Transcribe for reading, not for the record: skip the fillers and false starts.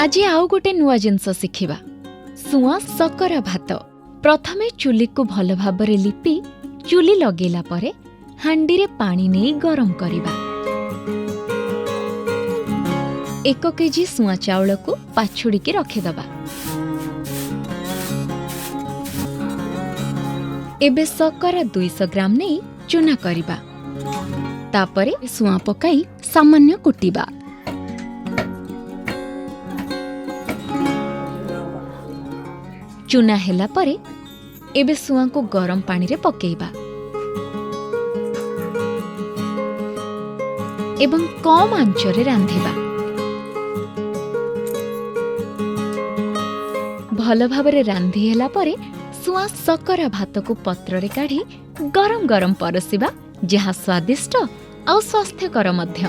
आज आउ गोटे नुआ जिनस शिखिबा सुआ सकरा भात। प्रथमे चुली को भल भाबरे लिपि चुली लगेला परे हांडी रे पानी नहीं गरम करिबा। 1 केजी सुआ चाउल को पाछुड़ी के रखिदबा। एबे सकरा 200 ग्राम नहीं चूना करिबा। तापरे सुआ पकाई सामान्य कुटिबा। चूना हेला परे एबे सुआ को गरम पानी रे पकेइबा एवं कम आंचरे रांधिबा। भल भाबरे रांधि हेला परे सुआ सकरा भात को पत्र रे काढ़ी गरम गरम परसिबा, जहा स्वादिष्ट और स्वास्थ्यकर मध्य।